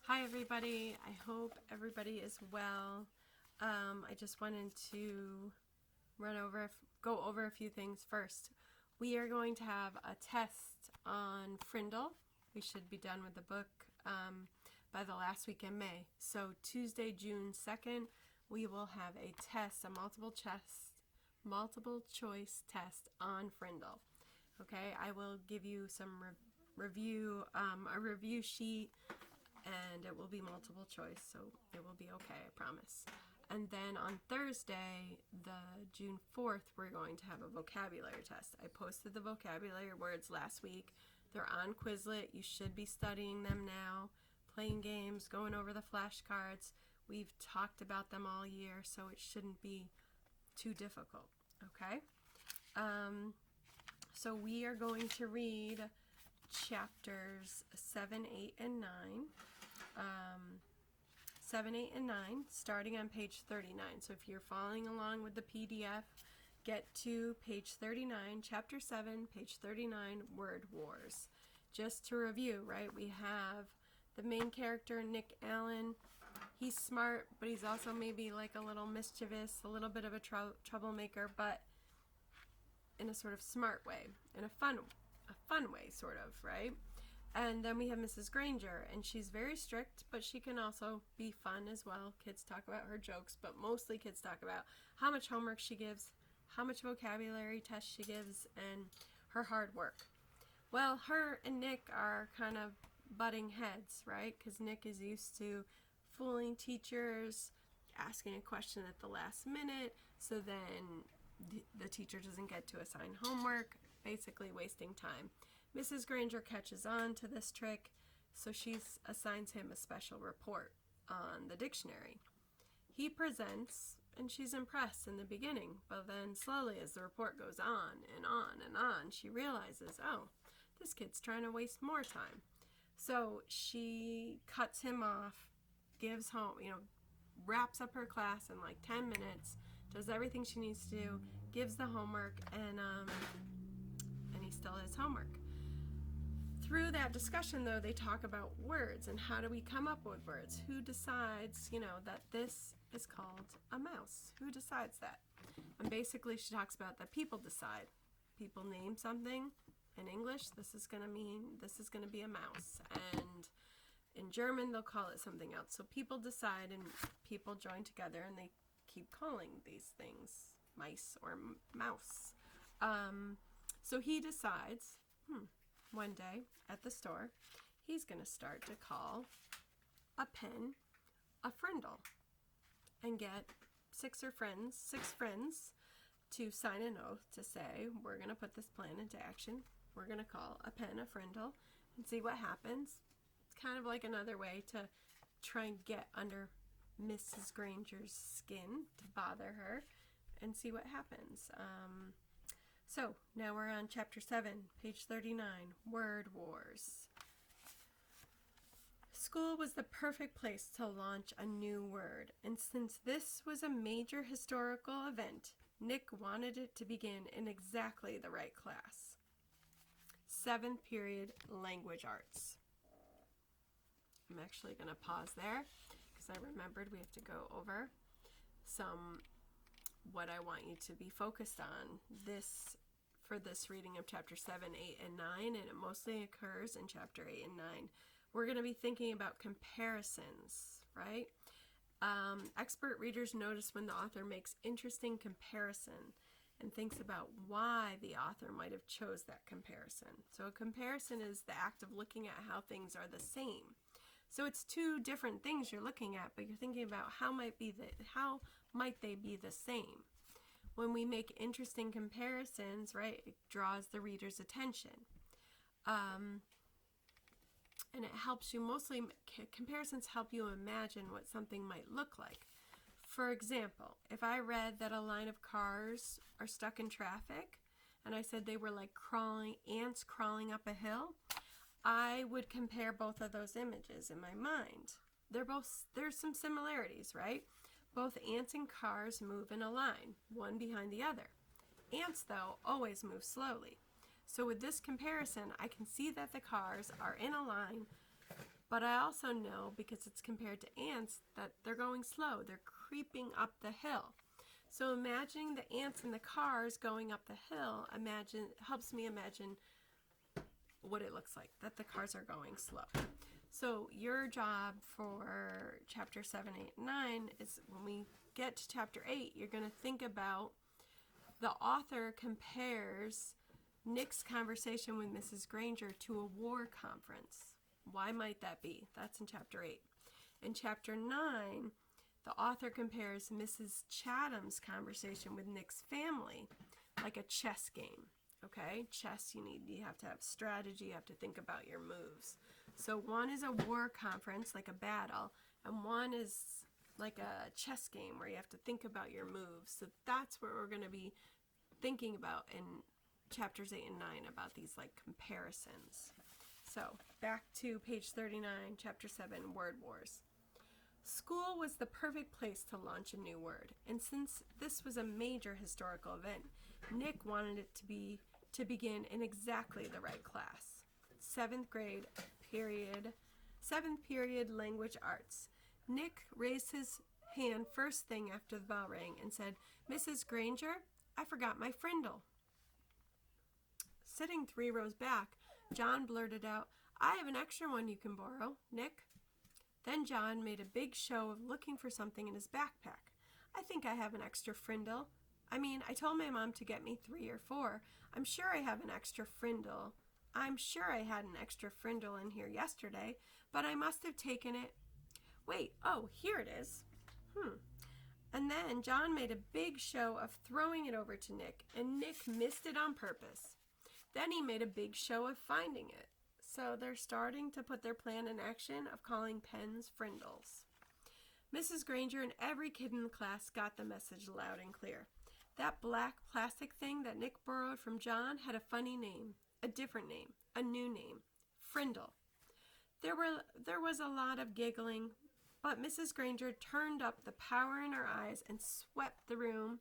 Hi everybody, I hope everybody is well. I just wanted to go over a few things first. We are going to have a test on FRINDLE. We should be done with the book by the last week in May. So Tuesday, June 2nd, we will have a test, a multiple choice test on FRINDLE. Okay, I will give you some a review sheet, and it will be multiple choice, so it will be okay, I promise. And then on Thursday, the June 4th, we're going to have a vocabulary test. I posted the vocabulary words last week. They're on Quizlet. You should be studying them now, playing games, going over the flashcards. We've talked about them all year, so it shouldn't be too difficult, okay? So we are going to read chapters 7, 8, and 9. 7, 8, and 9, starting on page 39. So if you're following along with the PDF, get to page 39, chapter 7, page 39, Word Wars. Just to review, right, we have the main character, Nick Allen. He's smart, but he's also maybe like a little mischievous, a little bit of a troublemaker, but in a sort of smart way, in a fun way, sort of, right? And then we have Mrs. Granger, and she's very strict, but she can also be fun as well. Kids talk about her jokes, but mostly kids talk about how much homework she gives, how much vocabulary tests she gives, and her hard work. Well, her and Nick are kind of butting heads, right? Because Nick is used to fooling teachers, asking a question at the last minute, so then the teacher doesn't get to assign homework, basically wasting time. Mrs. Granger catches on to this trick, so she assigns him a special report on the dictionary. He presents, and she's impressed in the beginning, but then slowly as the report goes on and on and on, she realizes, oh, this kid's trying to waste more time. So she cuts him off, gives home, wraps up her class in like 10 minutes, does everything she needs to do, gives the homework, and he still has homework. Through that discussion, though, they talk about words and how do we come up with words. Who decides, that this is called a mouse? Who decides that? And basically, she talks about that people decide. People name something. In English, this is going to be a mouse. And in German, they'll call it something else. So people decide, and people join together, and they keep calling these things mice or mouse. So he decides, one day at the store, he's going to start to call a pen a frindle and get six friends to sign an oath to say, we're going to put this plan into action. We're going to call a pen a frindle and see what happens. It's kind of like another way to try and get under Mrs. Granger's skin, to bother her, and see what happens. So now we're on chapter 7, page 39, Word Wars. School was the perfect place to launch a new word, and since this was a major historical event, Nick wanted it to begin in exactly the right class. 7th period language arts. I'm actually going to pause there because I remembered we have to go over what I want you to be focused on for this reading of chapter 7, 8, and 9, and it mostly occurs in chapter 8 and 9. We're going to be thinking about comparisons, right? Expert readers notice when the author makes interesting comparison and thinks about why the author might have chose that comparison. So a comparison is the act of looking at how things are the same. So it's two different things you're looking at, but you're thinking about how might they be the same. When we make interesting comparisons, right, it draws the reader's attention. And it helps you comparisons help you imagine what something might look like. For example, if I read that a line of cars are stuck in traffic, and I said they were like ants crawling up a hill, I would compare both of those images in my mind. There's some similarities, right? Both ants and cars move in a line, one behind the other. Ants, though, always move slowly. So with this comparison, I can see that the cars are in a line But I also know, because it's compared to ants, that they're going slow. They're creeping up the hill. So imagining the ants in the cars going up the hill helps me imagine what it looks like, that the cars are going slow. So your job for chapter 7, 8, 9 is when we get to chapter 8, you're going to think about the author compares Nick's conversation with Mrs. Granger to a war conference. Why might that be? That's in chapter 8. In chapter 9, the author compares Mrs. Chatham's conversation with Nick's family like a chess game. Okay? Chess, you have to have strategy, you have to think about your moves. So one is a war conference, like a battle, and one is like a chess game where you have to think about your moves. So that's what we're going to be thinking about in chapters 8 and 9, about these like comparisons. So back to page 39, chapter 7, word wars. School was the perfect place to launch a new word, and since this was a major historical event, Nick wanted it to begin in exactly the right class. 7th period language arts. Nick raised his hand first thing after the bell rang and said, "Mrs. Granger, I forgot my frindle." Sitting 3 rows back, John blurted out, "I have an extra one you can borrow, Nick." Then John made a big show of looking for something in his backpack. "I think I have an extra frindle. I told my mom to get me 3 or 4. I'm sure I have an extra frindle. I'm sure I had an extra frindle in here yesterday, but I must have taken it. Wait, oh, here it is. And then John made a big show of throwing it over to Nick, and Nick missed it on purpose. Then he made a big show of finding it. So they're starting to put their plan in action of calling pens frindles. Mrs. Granger and every kid in the class got the message loud and clear. That black plastic thing that Nick borrowed from John had a funny name, a different name, a new name, frindle. There was a lot of giggling, but Mrs. Granger turned up the power in her eyes and swept the room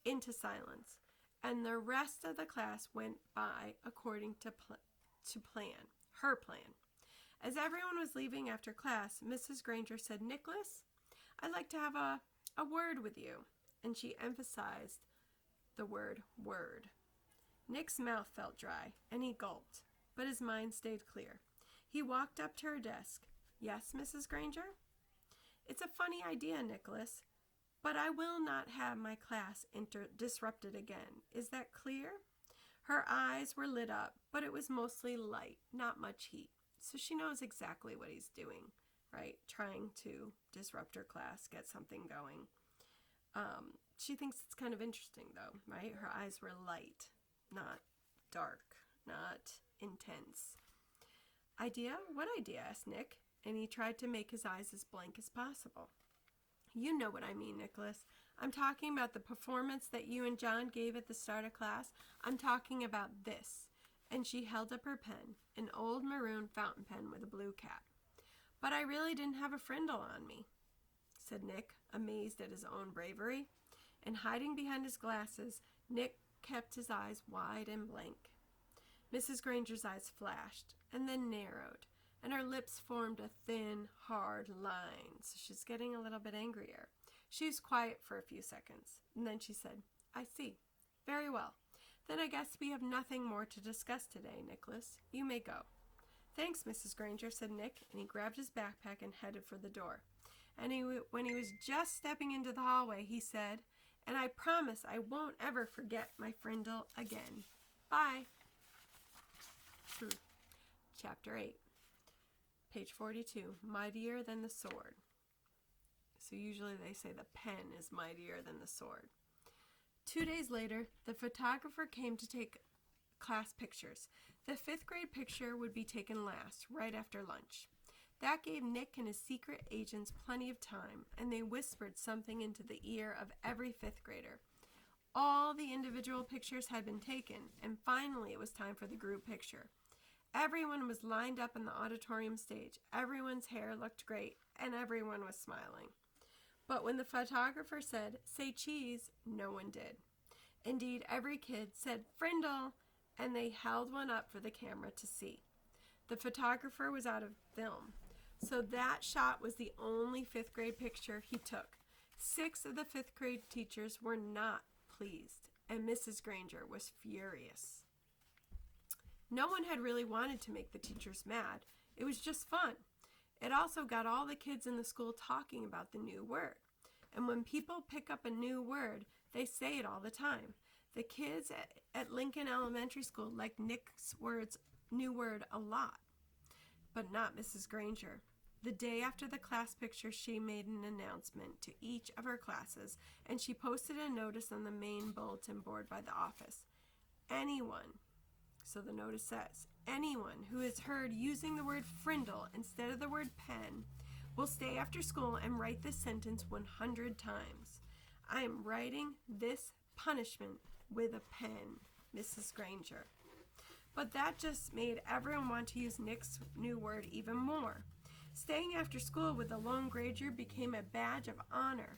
into silence, and the rest of the class went by according to her plan. As everyone was leaving after class, Mrs. Granger said, "Nicholas, I'd like to have a word with you," and she emphasized the word word. Nick's mouth felt dry, and he gulped, but his mind stayed clear. He walked up to her desk. "Yes, Mrs. Granger?" "It's a funny idea, Nicholas, but I will not have my class disrupted again. Is that clear?" Her eyes were lit up, but it was mostly light, not much heat. So she knows exactly what he's doing, right? Trying to disrupt her class, get something going. She thinks it's kind of interesting, though, right? Her eyes were light, not dark, not intense. "Idea? What idea?" asked Nick, and he tried to make his eyes as blank as possible. "You know what I mean, Nicholas. I'm talking about the performance that you and John gave at the start of class. I'm talking about this." And she held up her pen, an old maroon fountain pen with a blue cap. "But I really didn't have a frindle on me," said Nick, amazed at his own bravery. And hiding behind his glasses, Nick kept his eyes wide and blank. Mrs. Granger's eyes flashed and then narrowed, and her lips formed a thin, hard line. So she's getting a little bit angrier. She was quiet for a few seconds, and then she said, "I see. Very well. Then I guess we have nothing more to discuss today, Nicholas. You may go." "Thanks, Mrs. Granger," said Nick, and he grabbed his backpack and headed for the door. And when he was just stepping into the hallway, he said, "And I promise I won't ever forget my frindle again. Bye." Chapter 8, page 42, mightier than the sword. So usually they say the pen is mightier than the sword. 2 days later, the photographer came to take class pictures. The 5th grade picture would be taken last, right after lunch. That gave Nick and his secret agents plenty of time, and they whispered something into the ear of every 5th grader. All the individual pictures had been taken, and finally it was time for the group picture. Everyone was lined up on the auditorium stage. Everyone's hair looked great, and everyone was smiling. But when the photographer said, "Say cheese," no one did. Indeed, every kid said "Frindle," and they held one up for the camera to see. The photographer was out of film. So that shot was the only fifth grade picture he took. 6 of the fifth grade teachers were not pleased, and Mrs. Granger was furious. No one had really wanted to make the teachers mad. It was just fun. It also got all the kids in the school talking about the new word. And when people pick up a new word, they say it all the time. The kids at Lincoln Elementary School liked Nick's new word a lot, but not Mrs. Granger. The day after the class picture, she made an announcement to each of her classes, and she posted a notice on the main bulletin board by the office. Anyone, so the notice says, anyone who is heard using the word frindle instead of the word pen will stay after school and write this sentence 100 times. I am writing this punishment with a pen, Mrs. Granger. But that just made everyone want to use Nick's new word even more. Staying after school with the lone Granger became a badge of honor.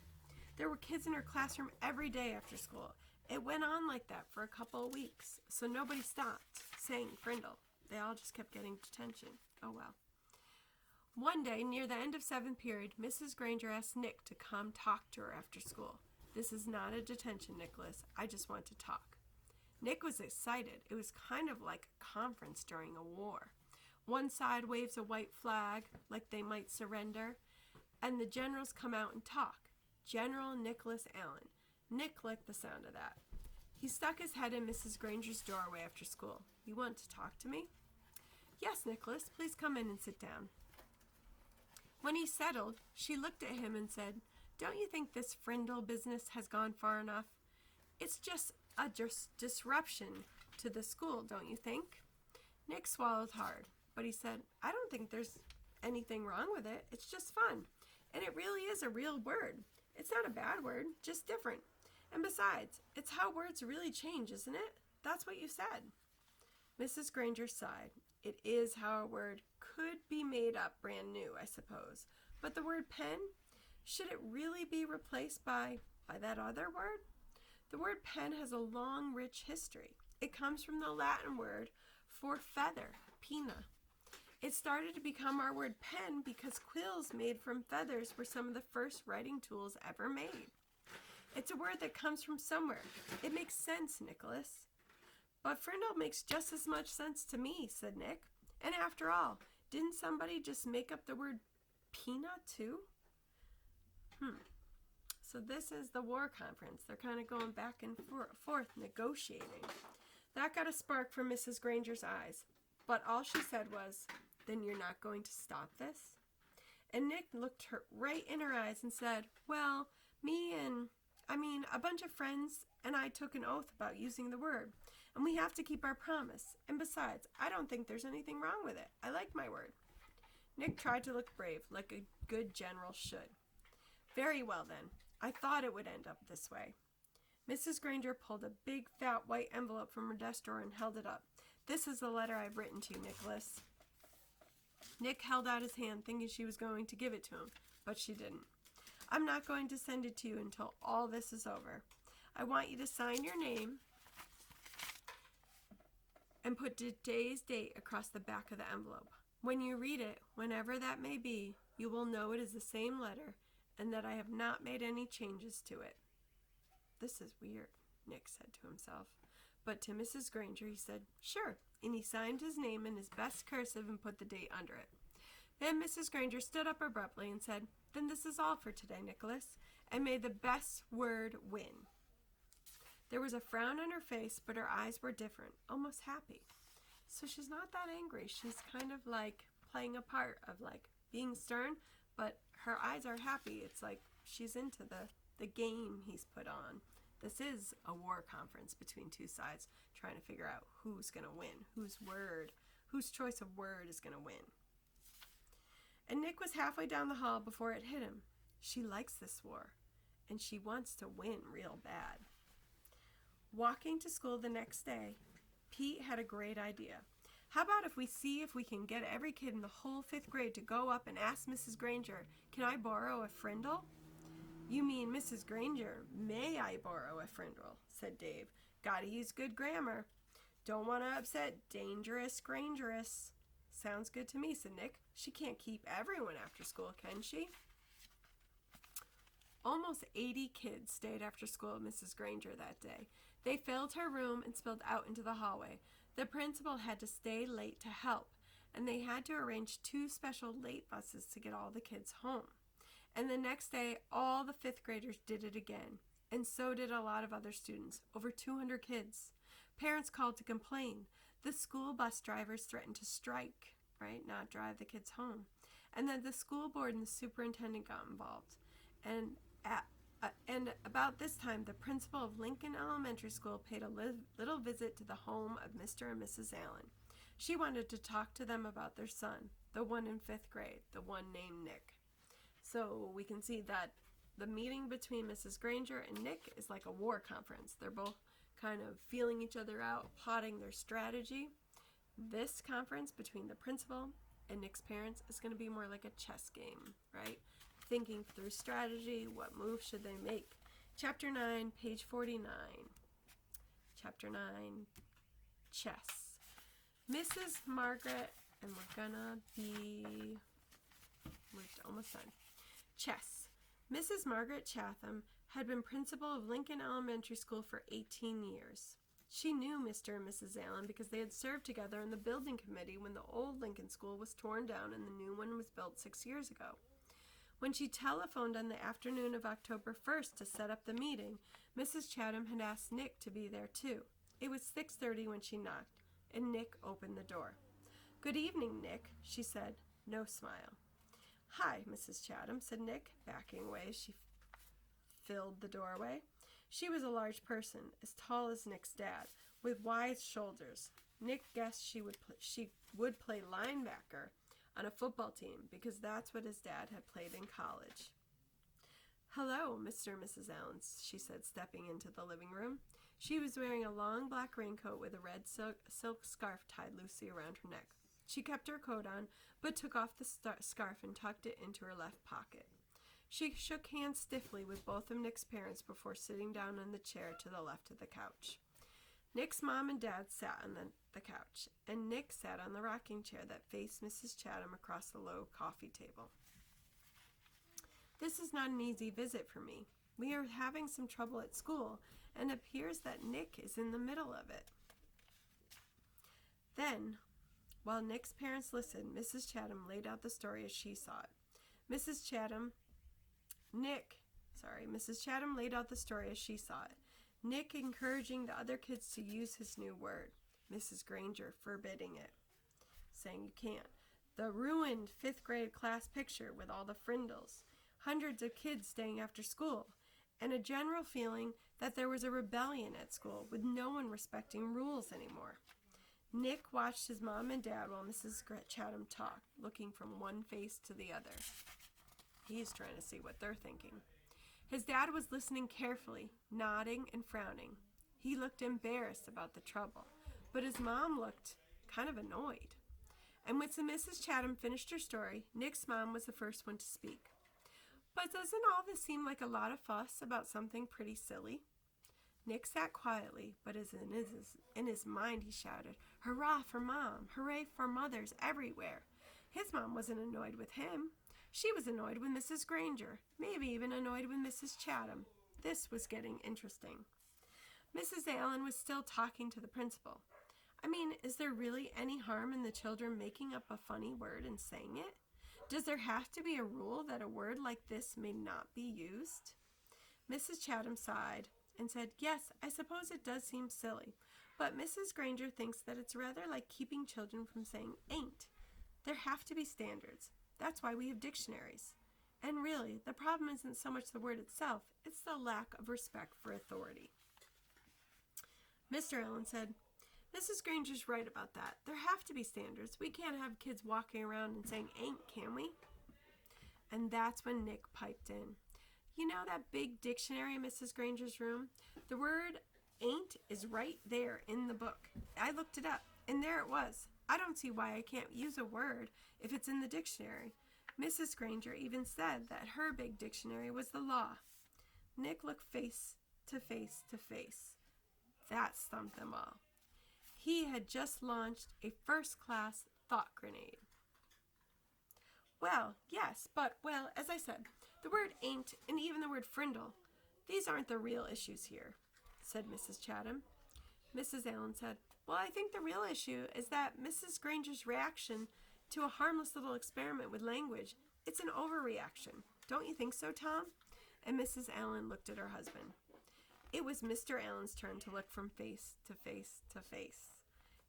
There were kids in her classroom every day after school. It went on like that for a couple of weeks, so nobody stopped saying frindle. They all just kept getting detention. Oh well. One day, near the end of 7th period, Mrs. Granger asked Nick to come talk to her after school. This is not a detention, Nicholas. I just want to talk. Nick was excited. It was kind of like a conference during a war. One side waves a white flag, like they might surrender, and the generals come out and talk. General Nicholas Allen. Nick liked the sound of that. He stuck his head in Mrs. Granger's doorway after school. You want to talk to me? Yes, Nicholas. Please come in and sit down. When he settled, she looked at him and said, Don't you think this frindle business has gone far enough? It's just a disruption to the school, don't you think? Nick swallowed hard, but he said, I don't think there's anything wrong with it. It's just fun. And it really is a real word. It's not a bad word, just different. And besides, it's how words really change, isn't it? That's what you said. Mrs. Granger sighed. It is how a word could be made up brand new, I suppose. But the word pen, should it really be replaced by that other word? The word pen has a long, rich history. It comes from the Latin word for feather, pinna. It started to become our word pen because quills made from feathers were some of the first writing tools ever made. It's a word that comes from somewhere. It makes sense, Nicholas. But frindle makes just as much sense to me, said Nick. And after all, didn't somebody just make up the word peanut too? So this is the war conference. They're kind of going back and forth negotiating. That got a spark from Mrs. Granger's eyes. But all she said was, then you're not going to stop this? And Nick looked her right in her eyes and said, well, a bunch of friends and I took an oath about using the word. And we have to keep our promise. And besides, I don't think there's anything wrong with it. I like my word. Nick tried to look brave, like a good general should. Very well then. I thought it would end up this way. Mrs. Granger pulled a big, fat, white envelope from her desk drawer and held it up. This is the letter I've written to you, Nicholas. Nick held out his hand, thinking she was going to give it to him, but she didn't. I'm not going to send it to you until all this is over. I want you to sign your name and put today's date across the back of the envelope. When you read it, whenever that may be, you will know it is the same letter and that I have not made any changes to it. This is weird, Nick said to himself. But to Mrs. Granger he said, sure, and he signed his name in his best cursive and put the date under it. Then Mrs. Granger stood up abruptly and said, then this is all for today, Nicholas, and may the best word win. There was a frown on her face, but her eyes were different, almost happy. So she's not that angry. She's kind of like playing a part of like being stern, but her eyes are happy. It's like she's into the game he's put on. This is a war conference between two sides trying to figure out who's going to win, whose choice of word is going to win. And Nick was halfway down the hall before it hit him. She likes this war, and she wants to win real bad. Walking to school the next day, Pete had a great idea. How about if we see if we can get every kid in the whole 5th grade to go up and ask Mrs. Granger, can I borrow a frindle? You mean, Mrs. Granger, may I borrow a frindle? Said Dave. Gotta use good grammar. Don't want to upset dangerous Grangerous. Sounds good to me, said Nick. She can't keep everyone after school, can she? Almost 80 kids stayed after school with Mrs. Granger that day. They filled her room and spilled out into the hallway. The principal had to stay late to help, and they had to arrange 2 special late buses to get all the kids home. And the next day, all the 5th graders did it again, and so did a lot of other students, over 200 kids. Parents called to complain. The school bus drivers threatened to strike, right, not drive the kids home. And then the school board and the superintendent got involved. And about this time, the principal of Lincoln Elementary School paid a little visit to the home of Mr. and Mrs. Allen. She wanted to talk to them about their son, the one in 5th grade, the one named Nick. So we can see that the meeting between Mrs. Granger and Nick is like a war conference. They're both kind of feeling each other out, plotting their strategy. This conference between the principal and Nick's parents is going to be more like a chess game, right? Thinking through strategy, what moves should they make? Chapter 9, page 49. Chapter 9, chess. Mrs. Margaret, and we're almost done. Chess. Mrs. Margaret Chatham had been principal of Lincoln Elementary School for 18 years. She knew Mr. and Mrs. Allen because they had served together in the building committee when the old Lincoln School was torn down and the new one was built 6 years ago. When she telephoned on the afternoon of October 1st to set up the meeting, Mrs. Chatham had asked Nick to be there too. It was 6:30 when she knocked, and Nick opened the door. "Good evening, Nick," she said, no smile. "Hi, Mrs. Chatham," said Nick, backing away as she filled the doorway. She was a large person, as tall as Nick's dad, with wide shoulders. Nick guessed she would play linebacker on a football team because that's what his dad had played in college. "Hello, Mr. and Mrs. Allen," she said, stepping into the living room. She was wearing a long black raincoat with a red silk scarf tied loosely around her neck. She kept her coat on, but took off the scarf and tucked it into her left pocket. She shook hands stiffly with both of Nick's parents before sitting down on the chair to the left of the couch. Nick's mom and dad sat on the couch, and Nick sat on the rocking chair that faced Mrs. Chatham across the low coffee table. "This is not an easy visit for me. We are having some trouble at school, and it appears that Nick is in the middle of it." Then, while Nick's parents listened, Mrs. Chatham laid out the story as she saw it. Mrs. Chatham laid out the story as she saw it. Nick encouraging the other kids to use his new word. Mrs. Granger forbidding it, saying you can't. The ruined 5th grade class picture with all the frindles. Hundreds of kids staying after school. And a general feeling that there was a rebellion at school with no one respecting rules anymore. Nick watched his mom and dad while Mrs. Chatham talked, looking from one face to the other. He's trying to see what they're thinking. His dad was listening carefully, nodding and frowning. He looked embarrassed about the trouble, but his mom looked kind of annoyed. And when Mrs. Chatham finished her story, Nick's mom was the first one to speak. "But doesn't all this seem like a lot of fuss about something pretty silly?" Nick sat quietly, but in his mind he shouted, "Hurrah for Mom! Hooray for mothers everywhere!" His mom wasn't annoyed with him. She was annoyed with Mrs. Granger, maybe even annoyed with Mrs. Chatham. This was getting interesting. Mrs. Allen was still talking to the principal. "I mean, is there really any harm in the children making up a funny word and saying it? Does there have to be a rule that a word like this may not be used?" Mrs. Chatham sighed and said, "Yes, I suppose it does seem silly, but Mrs. Granger thinks that it's rather like keeping children from saying ain't. There have to be standards. That's why we have dictionaries. And really, the problem isn't so much the word itself, it's the lack of respect for authority." Mr. Allen said, "Mrs. Granger's right about that. There have to be standards. We can't have kids walking around and saying ain't, can we?" And that's when Nick piped in. "You know that big dictionary in Mrs. Granger's room? The word ain't is right there in the book. I looked it up, and there it was. I don't see why I can't use a word if it's in the dictionary. Mrs. Granger even said that her big dictionary was the law." Nick looked face to face to face. That stumped them all. He had just launched a first-class thought grenade. Well, yes, but, well, as I said, the word ain't, and even the word frindle, these aren't the real issues here, said Mrs. Chatham. Mrs. Allen said, well, I think the real issue is that Mrs. Granger's reaction to a harmless little experiment with language, it's an overreaction. Don't you think so, Tom? And Mrs. Allen looked at her husband. It was Mr. Allen's turn to look from face to face to face.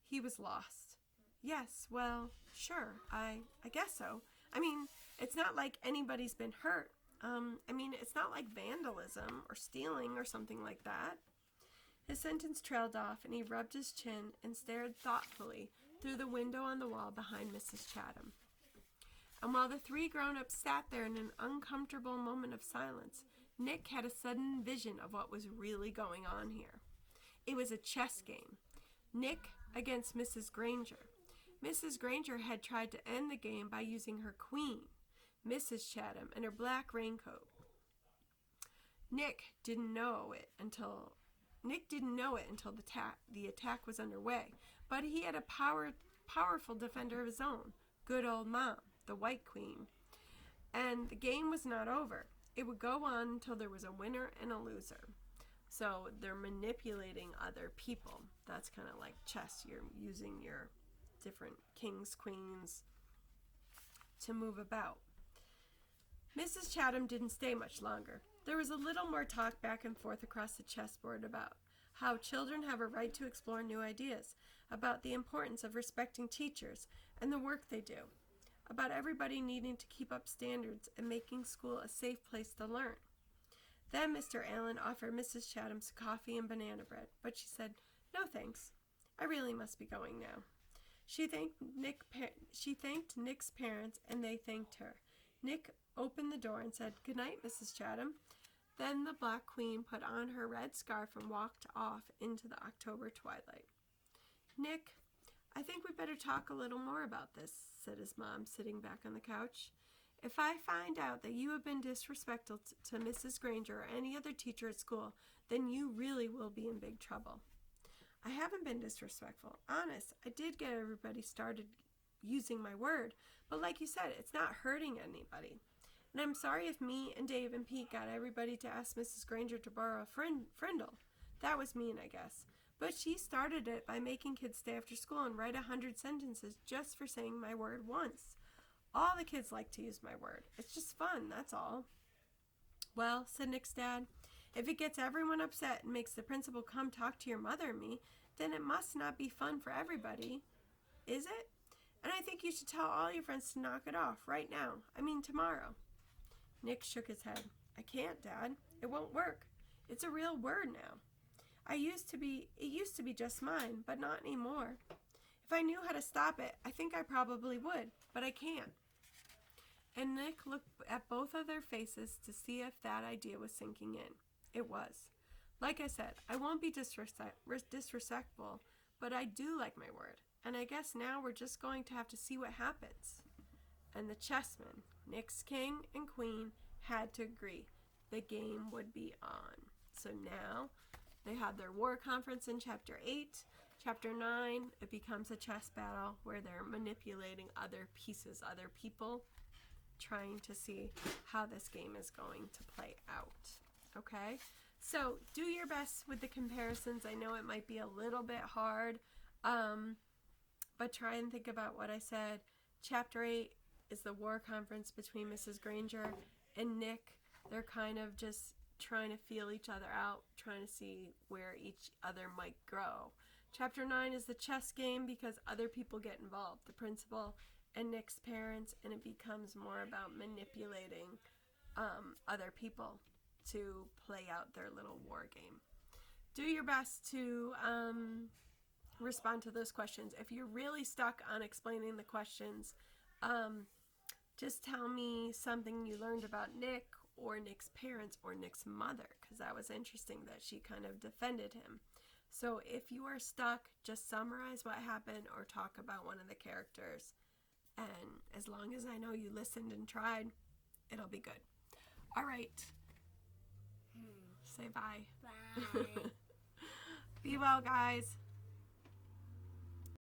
He was lost. Yes, well, sure, I guess so. I mean, it's not like anybody's been hurt. It's not like vandalism or stealing or something like that. His sentence trailed off, and he rubbed his chin and stared thoughtfully through the window on the wall behind Mrs. Chatham. And while the three grown-ups sat there in an uncomfortable moment of silence, Nick had a sudden vision of what was really going on here. It was a chess game. Nick against Mrs. Granger. Mrs. Granger had tried to end the game by using her queen, Mrs. Chatham, and her black raincoat. Nick didn't know it until the attack was underway, but he had a powerful defender of his own, good old Mom, the White Queen. And the game was not over. It would go on until there was a winner and a loser. So they're manipulating other people. That's kind of like chess. You're using your different kings, queens to move about. Mrs. Chatham didn't stay much longer. There was a little more talk back and forth across the chessboard about how children have a right to explore new ideas, about the importance of respecting teachers and the work they do, about everybody needing to keep up standards and making school a safe place to learn. Then Mr. Allen offered Mrs. Chatham some coffee and banana bread, but she said, "No thanks. I really must be going now." She thanked Nick's parents, and they thanked her. Nick opened the door and said, "Good night, Mrs. Chatham." Then the Black Queen put on her red scarf and walked off into the October twilight. "Nick, I think we better talk a little more about this," said his mom, sitting back on the couch. "If I find out that you have been disrespectful to Mrs. Granger or any other teacher at school, then you really will be in big trouble." "I haven't been disrespectful. Honest, I did get everybody started using my word, but like you said, it's not hurting anybody. And I'm sorry if me and Dave and Pete got everybody to ask Mrs. Granger to borrow a frindle. That was mean, I guess. But she started it by making kids stay after school and write 100 sentences just for saying my word once. All the kids like to use my word. It's just fun, that's all." "Well," said Nick's dad, "if it gets everyone upset and makes the principal come talk to your mother and me, then it must not be fun for everybody, is it? And I think you should tell all your friends to knock it off right now. Tomorrow." Nick shook his head. "I can't, Dad. It won't work. It's a real word now. It used to be just mine, but not anymore. If I knew how to stop it, I think I probably would, but I can't." And Nick looked at both of their faces to see if that idea was sinking in. It was. "Like I said, I won't be disrespectful, but I do like my word, and I guess now we're just going to have to see what happens." And the chessmen, Nick's king and queen, had to agree. The game would be on. So now they had their war conference in Chapter 8. Chapter 9, it becomes a chess battle where they're manipulating other pieces, other people, trying to see how this game is going to play out. Okay? So do your best with the comparisons. I know it might be a little bit hard, but try and think about what I said. Chapter 8 is the war conference between Mrs. Granger and Nick. They're kind of just trying to feel each other out, trying to see where each other might grow. Chapter 9 is the chess game because other people get involved, the principal and Nick's parents, and it becomes more about manipulating other people to play out their little war game. Do your best to respond to those questions. If you're really stuck on explaining the questions, just tell me something you learned about Nick or Nick's parents or Nick's mother, because that was interesting that she kind of defended him. So if you are stuck, just summarize what happened or talk about one of the characters. And as long as I know you listened and tried, it'll be good. All right. Say bye. Bye. Be well, guys.